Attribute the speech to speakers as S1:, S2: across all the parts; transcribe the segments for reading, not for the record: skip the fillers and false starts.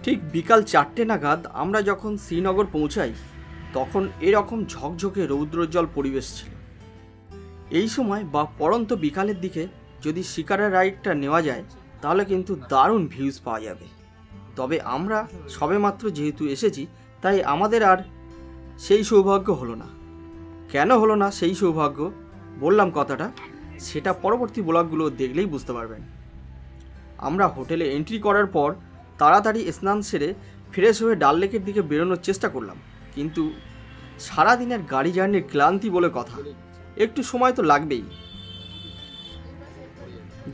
S1: ঠিক বিকাল 4টে নাগাদ আমরা যখন শ্রীনগর পৌঁছাই তখন এরকম ঝকঝকে রৌদ্রোজ্জ্বল পরিবেশ ছিল। এই সময় বা পরন্ত বিকালের দিকে যদি শিকারা রাইডটা নেওয়া যায় তাহলে কিন্তু দারুণ ভিউজ পাওয়া যাবে। তবে আমরা সবেমাত্র যেহেতু এসেছি তাই আমাদের আর সেই সৌভাগ্য হলো না। কেন হলো না সেই সৌভাগ্য বললাম কথাটা, সেটা পরবর্তী ব্লগগুলো দেখলেই বুঝতে পারবেন। আমরা হোটেলে এন্ট্রি করার পর তাড়াতাড়ি স্নান সেরে ফ্রেশ হয়ে ডাল লেকের দিকে বেরোনোর চেষ্টা করলাম, কিন্তু সারাদিনের গাড়ি জার্নির ক্লান্তি বলে কথা, একটু সময় তো লাগবেই।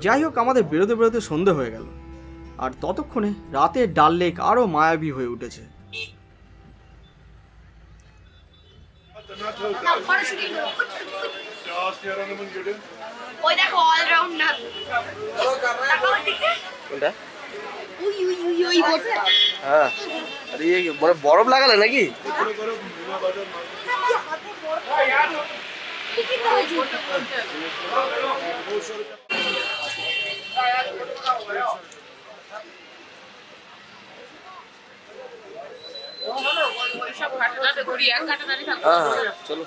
S1: যাই হোক, আমাদের বেরোতে বেরোতে সন্ধে হয়ে গেল, আর ততক্ষণে রাতের ডাল লেক আরও মায়াবী হয়ে উঠেছে।
S2: বরফ লাগালে নাকি? চলো।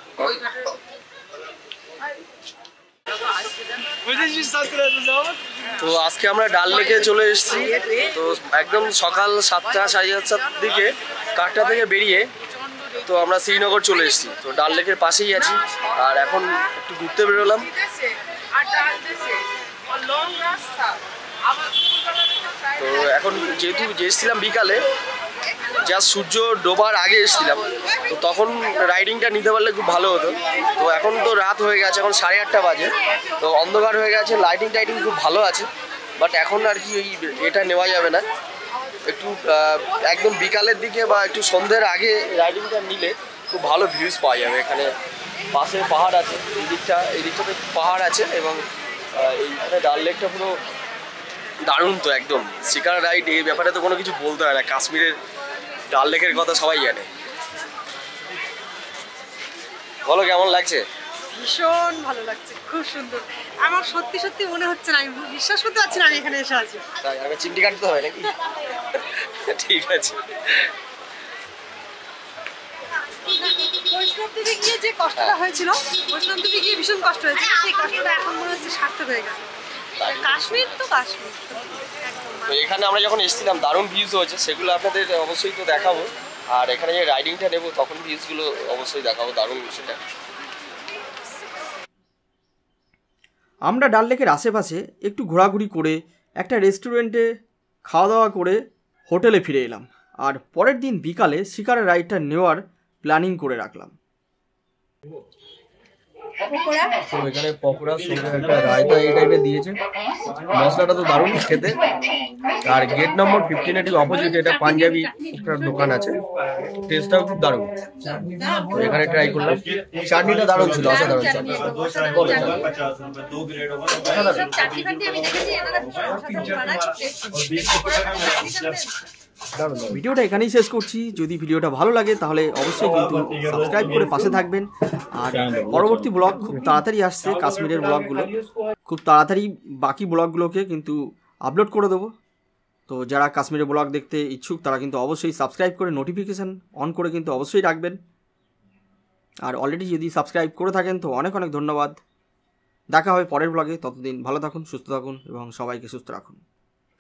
S2: তো আজকে আমরা ডাল লেকে চলে এসেছি। তো একদম সকাল 7টা সাড়ে 7টার দিকে কাটরা থেকে বেরিয়ে তো আমরা শ্রীনগর চলে এসেছি। তো ডাল লেকের পাশেই আছি, আর এখন একটু ঘুরতে বেরোলাম। তো এখন যেহেতু এসেছিলাম বিকালে, জাস্ট সূর্য ডোবার আগে এসেছিলাম, তো তখন রাইডিংটা নিতে পারলে খুব ভালো হতো। তো এখন তো রাত হয়ে গেছে, এখন 8:30 বাজে, তো অন্ধকার হয়ে গেছে। লাইটিং খুব ভালো আছে, বাট এখন আর কি এটা নেওয়া যাবে না। একটু একদম বিকালের দিকে বা একটু সন্ধ্যের আগে রাইডিংটা নিলে খুব ভালো ভিউজ পাওয়া যাবে। এখানে পাশে পাহাড় আছে, এই দিকটাতে পাহাড় আছে, এবং এইখানে ডাল লেকটা পুরো দারুণ। তো একদম শিকারা রাইড, এই ব্যাপারে তো কোনো কিছু বলতে হয় না। কাশ্মীরের ডাল লেকের কথা সবাই জানে। বলো কেমন লাগছে?
S3: ভীষণ ভালো লাগছে, খুব সুন্দর। আমার সত্যি সত্যি মনে হচ্ছে না, আমি বিশ্বাস করতে পারছি না আমি এখানে এসে আছি।
S2: তাই আগে চিমটি কাটতে হয় নাকি? ঠিক আছে।
S3: বৈষ্ণব দেবী গিয়ে যে কষ্টটা হয়েছিল, বৈষ্ণব দেবী গিয়ে ভীষণ কষ্ট হয়েছিল, সেই কষ্টটা এখন মনে হচ্ছে সার্থক হয়ে গেছে। কাশ্মীর তো কাশ্মীর।
S2: তো এখানে আমরা যখন এসেছিলাম দারুণ ভিউজ হয়েছে, সেগুলো আপনাদের অবশ্যই তো দেখাবো। আর এখানে যে রাইডিংটা নেবো তখন ভিউজগুলো অবশ্যই দেখাবো, দারুণ সেটা।
S1: আমরা ডাল লেকের আশেপাশে একটু ঘোরাঘুরি করে একটা রেস্টুরেন্টে খাওয়া দাওয়া করে হোটেলে ফিরে এলাম, আর পরের দিন বিকালে শিকারা রাইডটা নেওয়ার প্ল্যানিং করে রাখলাম।
S2: তো এখানে পকোড়ার সঙ্গে একটা রায়তা এই টাইপের দিয়েছে, মশলাটা তো দারুণ খেতে। আর গেট নম্বর 15 এর অপোজিটে এটা পাঞ্জাবি একটা দোকান আছে, টেস্টটাও খুব দারুণ। তো এখানে ট্রাই করলাম, চাটনিটা দারুণ ছিল, অসাধারণ চাটনি।
S1: ভিডিওটা এখানেই শেষ করছি। যদি ভিডিওটা ভালো লাগে তাহলে অবশ্যই কিন্তু সাবস্ক্রাইব করে পাশে থাকবেন। আর পরবর্তী ব্লগ খুব তাড়াতাড়ি আসছে, কাশ্মীরের ব্লগগুলো খুব তাড়াতাড়ি বাকি ব্লগগুলোকে কিন্তু আপলোড করে দেবো। তো যারা কাশ্মীরের ব্লগ দেখতে ইচ্ছুক তারা কিন্তু অবশ্যই সাবস্ক্রাইব করে নোটিফিকেশান অন করে কিন্তু অবশ্যই রাখবেন। আর অলরেডি যদি সাবস্ক্রাইব করে থাকেন তো অনেক অনেক ধন্যবাদ। দেখা হবে পরের ব্লগে, ততদিন ভালো থাকুন, সুস্থ থাকুন এবং সবাইকে সুস্থ রাখুন।